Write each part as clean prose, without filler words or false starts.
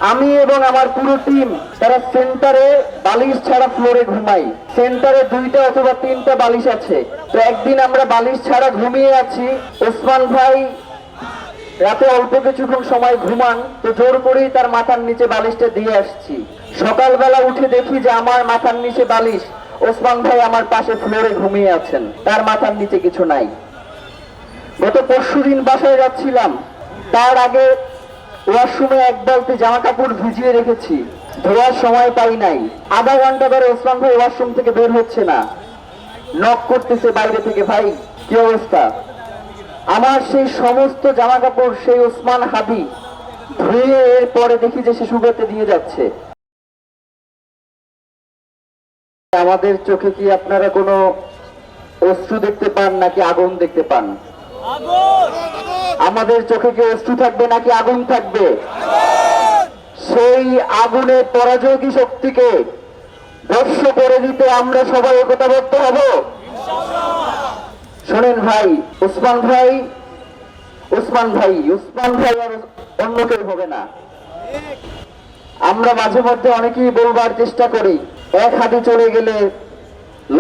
আমি এবং আমার পুরো টিম তারা সেন্টারে বালিশ ছাড়া ফ্লোরে ঘুমাই। সেন্টারে 2টা অথবা 3টা বালিশ আছে। তো একদিন আমরা বালিশ ছাড়া ঘুমিয়ে আছি। ওসমান ভাই রাতে অল্প কিছুক্ষণ সময় ঘুমান, তো জোর করেই তার মাথার নিচে বালিশটা দিয়ে আসছি। সকালবেলা উঠে দেখি যে আমার মাথার নিচে বালিশ, ওসমান ভাই আমার পাশে ফ্লোরে ঘুমিয়ে আছেন, তার মাথার নিচে কিছু নাই। গত পরশুদিন বাসায় যাচ্ছিলাম, তার আগে ওয়াশরুমে এক বালতি জামা কাপড় ভিজিয়ে রেখেছি, ধোয়ার সময় পাই নাই। আধা ঘন্টা ধরে ওসমান ভাই ওয়াশরুম থেকে বের হচ্ছে না, নক করতেছে বাইরে থেকে, ভাই কি অবস্থা। আমার সেই সমস্ত জামা কাপড় সেই ওসমান হাদি ধুয়ে এর পরে দেখি যে সে শুকাতে দিয়ে যাচ্ছে। আমাদের চোখে কি আপনারা কোনো অশ্রু দেখতে পান নাকি আগুন দেখতে পান? আমাদের চোখে কি অশ্রু থাকবে নাকি আগুন থাকবে? সেই আগুনের পরাজয়ী শক্তিকে ধ্বংস করে দিতে আমরা সবাই একতাবদ্ধ হব। শোনেন ভাই, ওসমান ভাই আর অন্য কেউ হবে না। আমরা মাঝে মধ্যে অনেকেই বলবার চেষ্টা করি, এক হাদি চলে গেলে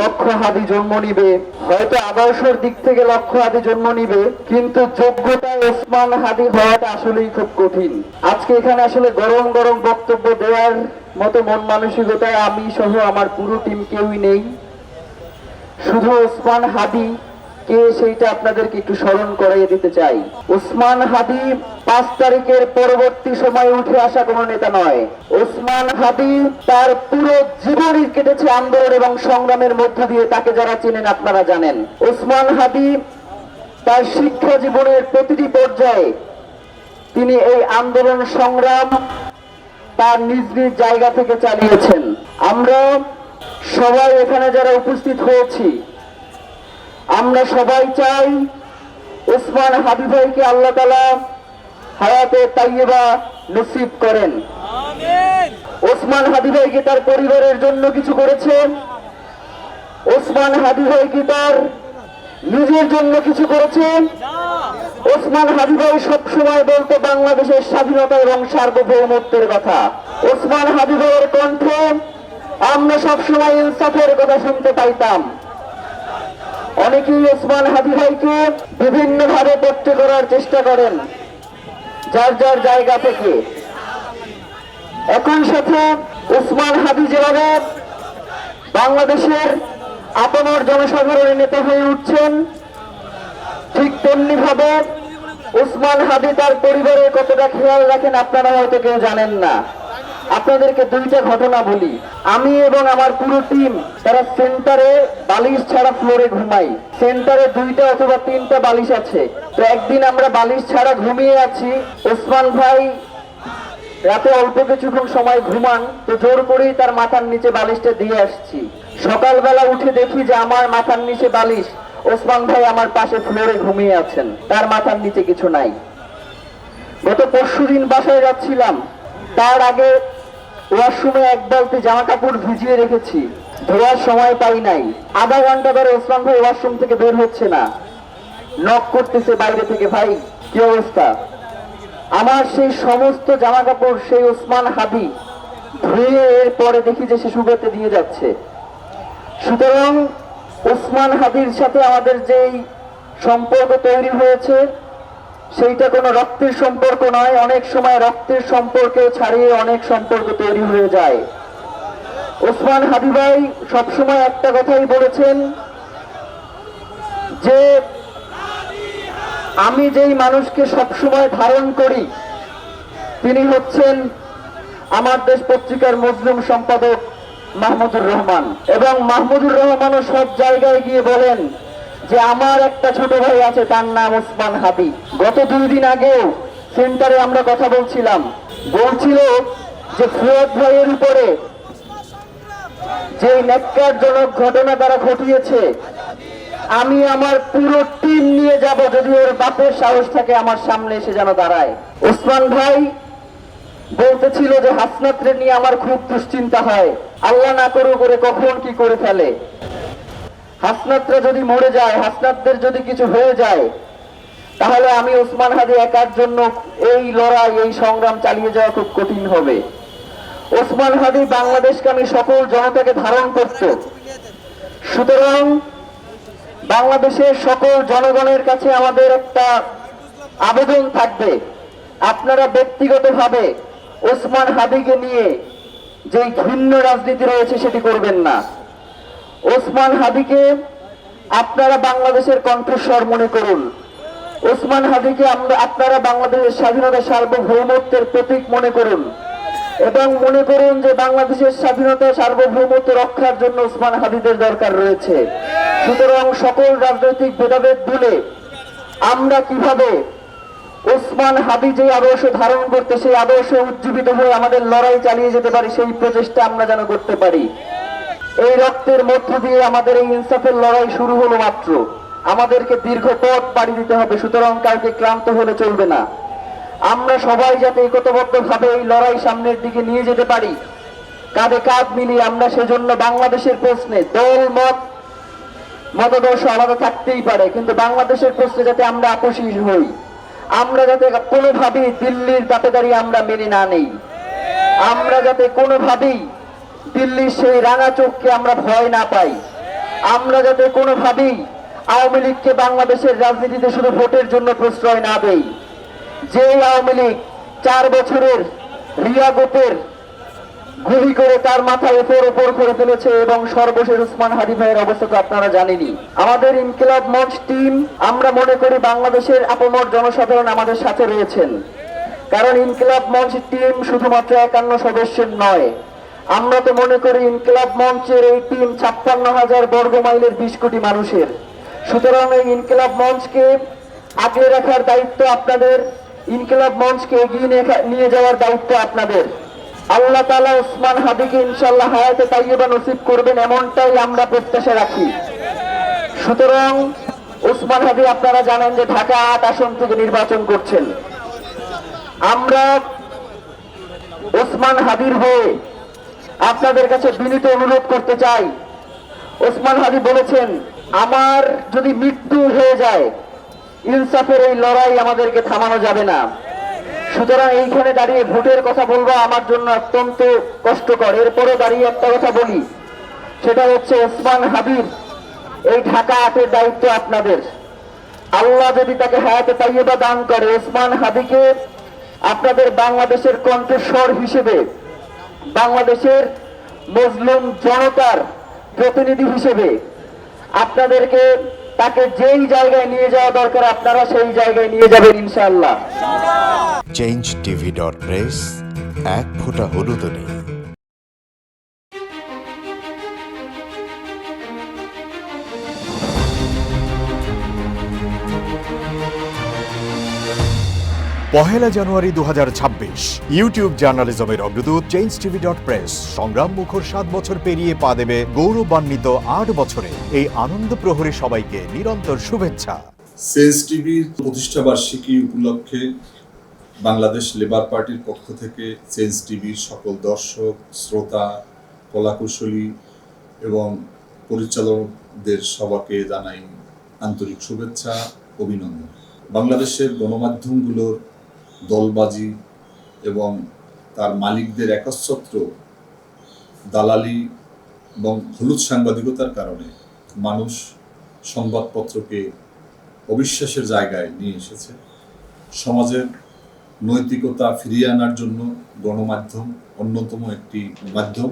লক্ষ হাদি জন্ম নিবে। হয়তো আদর্শের দিক থেকে লক্ষ হাদি জন্ম নিবে, কিন্তু যোগ্যতায় ওসমান হাদি হওয়াটা আসলেই খুব কঠিন। আজকে এখানে আসলে গরম গরম বক্তব্য দেওয়ার মতো মন মানসিকতায় আমি সহ আমার পুরো টিম কেউই নেই। শুধু ওসমান হাদি কে সেইটা আপনাদেরকে একটু স্মরণ করিয়ে দিতে চাই। ওসমান হাদি 5 তারিখের পরবর্তী সময়ে উঠে আসা কোনো নেতা নয়। ওসমান হাদি তার পুরো জীবনই কেটেছে আন্দোলন এবং সংগ্রামের মধ্য দিয়ে, তাকে যারা চেনেন আপনারা জানেন। ওসমান হাদি তার শিক্ষা জীবনের প্রতিটি পর্যায়ে তিনি এই আন্দোলন সংগ্রাম তার নিজ নিজ জায়গা থেকে চালিয়েছেন। আমরা সবাই এখানে যারা উপস্থিত হয়েছি, আমরা সবাই চাই ওসমান হাদি ভাইকে আল্লাহ তাআলা হায়াতে তাইয়্যিবা নসিব করেন। ওসমান হাদি ভাই কি তার পরিবারের জন্য কিছু করেছেন? ওসমান হাদি ভাই কি তার নিজের জন্য কিছু করেছেন? ওসমান হাদি ভাই সবসময় বলতো বাংলাদেশের স্বাধীনতা এবং সার্বভৌমত্বের কথা। ওসমান হাদি ভাইয়ের কণ্ঠে আমরা সবসময় ইনসাফের কথা শুনতে পাইতাম। অনেকেই ওসমান হাদি ভাইকে বিভিন্ন ভাবে পট্টে করার চেষ্টা করেন যার যার জায়গা থেকে। একই সাথে ওসমান হাদি যেভাবে বাংলাদেশের আপামর জনসাধারণের নেতা হয়ে উঠছেন, ঠিক তেমনি ভাবে ওসমান হাদি তার পরিবারের কতটা খেয়াল রাখেন আপনারা হয়তো কেউ জানেন না। আপনাদেরকে 2টা ঘটনা বলি। আমি এবং আমার পুরো টিম তারা সেন্টারে বালিশ ছাড়া ফ্লোরে ঘুমাই। সেন্টারে 2টা অথবা 3টা বালিশ আছে। তো একদিন আমরা বালিশ ছাড়া ঘুমিয়ে আছি। ওসমান ভাই রাতে অল্প কিছুক্ষণ সময় ঘুমান, তো জোর করেই তার মাথার নিচে বালিশটা দিয়ে আসছি। সকালবেলা উঠে দেখি যে আমার মাথার নিচে বালিশ, ওসমান ভাই আমার পাশে ফ্লোরে ঘুমিয়ে আছেন, তার মাথার নিচে কিছু নাই। গত পরশুদিন বাসায় যাচ্ছিলাম, তার আগে ওয়াশরুমে এক বালতি জামা কাপড় ভিজিয়ে রেখেছি, ধোয়ার সময় পাই নাই। আধা ঘন্টা ধরে ওসমান ভাই ওয়াশরুম থেকে বের হচ্ছে না, নক করতেছে বাইরে থেকে, ভাই কি অবস্থা। আমার সেই সমস্ত জামা কাপড় সেই ওসমান হাদি ধুয়ে এর পরে দেখি যে সে শুকাতে দিয়ে যাচ্ছে। সুতরাং ওসমান হাদির সাথে আমাদের যেই সম্পর্ক তৈরি হয়েছে সেইটা কোনো রক্তের সম্পর্ক নয়। অনেক সময় রক্তের সম্পর্কে ছাড়িয়ে অনেক সম্পর্ক তৈরি হয়ে যায়। ওসমান হাদি ভাই সবসময় একটা কথাই বলেছেন যে আমি যেই মানুষকে সবসময় ধারণ করি তিনি হচ্ছেন আমার দেশ পত্রিকার মজলুম সম্পাদক মাহমুদুর রহমান। এবং মাহমুদুর রহমানও সব জায়গায় গিয়ে বলেন যে আমার একটা ছোট ভাই আছে, তার নাম ওসমান হাদি। গত 2 দিন আগেও সেন্টারে আমরা কথা বলছিলাম, বলছিল যে ফুয়াদ ভাইয়ের উপরে যে ন্যাক্কারজনক ঘটনা তারা ঘটিয়েছে, আমি আমার পুরো টিম নিয়ে যাব যদি ওর বাপের সাহস থাকে আমার সামনে এসে যেন দাঁড়ায়। ওসমান ভাই বলতেছিল যে হাসনাতরে নিয়ে আমার খুব দুশ্চিন্তা হয়, আল্লাহ না করুক করে কখন কি করে ফেলে। হাসনাতরা যদি মরে যায়, হাসনাতদের যদি কিছু হয়ে যায়, তাহলে আমি ওসমান হাদি একার জন্য এই লড়াই, এই সংগ্রাম চালিয়ে যাওয়া খুব কঠিন হবে। ওসমান হাদি বাংলাদেশকামী সকল জনতাকে ধারণ করত। সুতরাং বাংলাদেশের সকল জনগণের কাছে আমাদের একটা আবেদন থাকবে, আপনারা ব্যক্তিগতভাবে ওসমান হাদিকে নিয়ে যে ঘৃণ্য রাজনীতি রয়েছে সেটি করবেন না। ওসমান হাদিকে আপনারা বাংলাদেশের কণ্ঠস্বর মনে করুন। ওসমান হাদিকে আপনারা বাংলাদেশের স্বাধীনতা সার্বভৌমত্বের প্রতীক মনে করুন এবং মনে করুন যে বাংলাদেশের স্বাধীনতা সার্বভৌমত্ব রক্ষার জন্য ওসমান হাদিদের দরকার রয়েছে। সুতরাং সকল রাজনৈতিক ভেদাভেদ ভুলে আমরা কিভাবে ওসমান হাদি যে আদর্শ ধারণ করতে, সেই আদর্শে উজ্জীবিত হয়ে আমাদের লড়াই চালিয়ে যেতে পারি, সেই প্রচেষ্টা আমরা যেন করতে পারি। এই রক্তের মধ্য দিয়ে আমাদের এই ইনসাফের লড়াই শুরু হলো মাত্র, আমাদেরকে দীর্ঘ পথ পাড়ি দিতে হবে। সুতরাং কাউকে ক্লান্ত হলে চলবে না। আমরা সবাই যাতে একতাবদ্ধভাবে এই লড়াই সামনের দিকে নিয়ে যেতে পারি, কাঁধে কাঁধ মিলিয়ে, আমরা সেজন্য বাংলাদেশের প্রশ্নে দল মতাদর্শ আলাদা থাকতেই পারে, কিন্তু বাংলাদেশের প্রশ্নে যাতে আমরা আপোষী হই, আমরা যাতে কোনোভাবেই দিল্লির দাবিদারি আমরা মেনে না নেই, আমরা যাতে কোনোভাবেই দিল্লির সেই রাঙা চোখকে আমরা ভয় না পাই, আমরা যাতে কোনোভাবেই আওয়ামী লীগকে বাংলাদেশের রাজনীতিতে শুধু ভোটের জন্য প্রশ্রয় না দেই। যে আওয়ামী লীগ 4 বছরের রিয়া গোপের গুলি করে তার মাথায় ওপর করে ফেলেছে এবং সর্বশেষ ওসমান হাদি ভাইয়ের অবস্থা তো আপনারা জানেনই। আমাদের ইনকিলাব মঞ্চ টিম, আমরা মনে করি বাংলাদেশের আপামর জনসাধারণ আমাদের সাথে রয়েছেন, কারণ ইনকিলাব মঞ্চ টিম শুধুমাত্র 51 সদস্যের নয়। আমরা তো মনে করি ইনকিলাব মঞ্চের এই টিম 56,000 বর্গ মাইলের 20 কোটি মানুষের। সুতরাং এই ইনকিলাব মঞ্চকে আগলে রাখার দায়িত্ব আপনাদের, ইনকিলাব মঞ্চকে এগিয়ে নিয়ে যাওয়ার দায়িত্ব আপনাদের। আল্লাহ তাআলা ওসমান হাদিকে ইনশাআল্লাহ হায়াতে তাইয়্যিবা নসিব করবেন, এমনটাই আমরা প্রত্যাশা রাখি। সুতরাং ওসমান হাদি, আপনারা জানেন যে ঢাকা 8 আসন থেকে নির্বাচন করছেন। আমরা ওসমান হাদির হয়ে আপনাদের কাছে বিনীত অনুরোধ করতে চাই। ওসমান হাদি বলেছেন, আমার যদি মৃত্যু হয়ে যায়, ইনসাফের এই লড়াই আমাদেরকে থামানো যাবে না। সুতরাং এইখানে দাঁড়িয়ে ভোটের কথা বলবো আমার জন্য অত্যন্ত কষ্টকর। এরপরে দাঁড়িয়ে একটা কথা বলি, সেটা হচ্ছে ওসমান হাদির এই ঢাকা 8-এর দায়িত্ব আপনাদের। আল্লাহ যদি তাকে হায়াতে তাইয়্যিবা দান করে, ওসমান হাদিকে আপনাদের বাংলাদেশের কণ্ঠস্বর হিসেবে, বাংলাদেশের মুসলিম জনতার প্রতিনিধি হিসেবে আপনাদেরকে, তাকে যেই জায়গায় নিয়ে যাওয়া দরকার আপনারা সেই জায়গায় নিয়ে যাবেন ইনশাআল্লাহ। changetv.press, এক ফোঁটা হলুদ নেই। পহেলা জানুয়ারি 2026 ইউটিউব জার্নালিজমের অগ্রদূত changetv.press সংগ্রাম মুখর 7 বছর পেরিয়ে পা দেবে গৌরবান্বিত 8 বছরে। এই আনন্দ প্রহরী সবাইকে নিরন্তর শুভেচ্ছা। চেঞ্জ টিভির প্রতিষ্ঠা বার্ষিকী উপলক্ষে বাংলাদেশ লেবার পার্টির পক্ষ থেকে চেঞ্জ টিভির সকল দর্শক, শ্রোতা, কলাকুশলী এবং পরিচালকদের সবাইকে জানাই আন্তরিক শুভেচ্ছা, অভিনন্দন। বাংলাদেশের গণমাধ্যমগুলোর দলবাজি এবং তার মালিকদের একচ্ছত্র দালালি এবং হলুদ সাংবাদিকতার কারণে মানুষ সংবাদপত্রকে অবিশ্বাসের জায়গায় নিয়ে এসেছে। সমাজের নৈতিকতা ফিরিয়ে আনার জন্য গণমাধ্যম অন্যতম একটি মাধ্যম।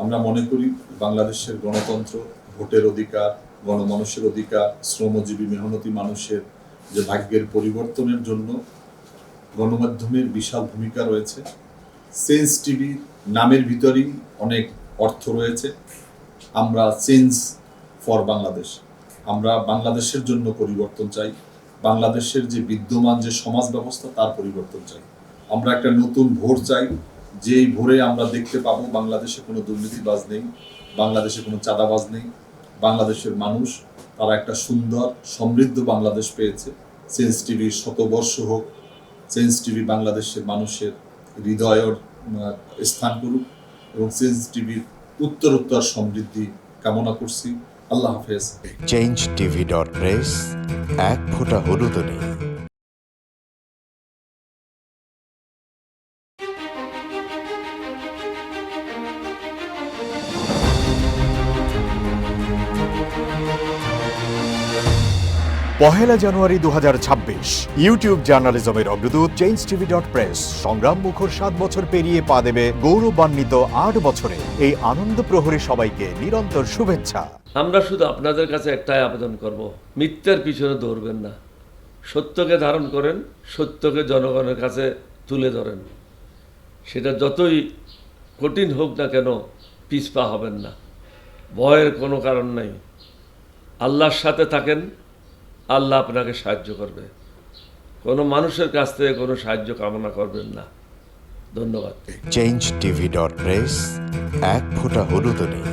আমরা মনে করি বাংলাদেশের গণতন্ত্র, ভোটের অধিকার, গণমানুষের অধিকার, শ্রমজীবী মেহনতি মানুষের যে ভাগ্যের পরিবর্তনের জন্য গণমাধ্যমের বিশাল ভূমিকা রয়েছে। চেঞ্জ টিভি নামের ভিতরেই অনেক অর্থ রয়েছে। আমরা চেঞ্জ ফর বাংলাদেশ, আমরা বাংলাদেশের জন্য পরিবর্তন চাই, বাংলাদেশের যে বিদ্যমান যে সমাজ ব্যবস্থা তার পরিবর্তন চাই। আমরা একটা নতুন ভোর চাই, যেই ভোরে আমরা দেখতে পাবো বাংলাদেশে কোনো দুর্নীতিবাজ নেই, বাংলাদেশে কোনো চাঁদাবাজ নেই, বাংলাদেশের মানুষ তারা একটা সুন্দর সমৃদ্ধ বাংলাদেশ পেয়েছে। চেঞ্জ টিভির শতবর্ষ হোক, চেঞ্জ টিভি বাংলাদেশের মানুষের হৃদয়ের স্থান করুক এবং চেঞ্জ টিভির উত্তরোত্তর সমৃদ্ধি কামনা করছি। আল্লাহ হাফেজ। changetv.press, এক ফোঁটা হলুদ নেই। পহেলা জানুয়ারি 2026 ইউটিউব জার্নালিজমের অগ্রদূত চেঞ্জ টিভি.প্রেস সংগ্রাম মুখর 7 বছর পেরিয়ে পা দেবে গৌরবান্বিত 8 বছরে। এই আনন্দ প্রহরী সবাইকে নিরন্তর শুভেচ্ছা। আমরা শুধু আপনাদের কাছে একটাই আবেদন করব, মিথ্যার পিছনে দৌড়বেন না, সত্যকে ধারণ করেন, সত্যকে জনগণের কাছে তুলে ধরেন। সেটা যতই কঠিন হোক না কেন পিছপা হবেন না, ভয়ের কোনো কারণ নাই। আল্লাহর সাথে থাকেন, আল্লাহ আপনাকে সাহায্য করবে। কোনো মানুষের কাছ থেকে কোনো সাহায্য কামনা করবেন না। ধন্যবাদ। চেঞ্জ টিভি.প্রেস, এক ফোঁটা হলুদও নেই।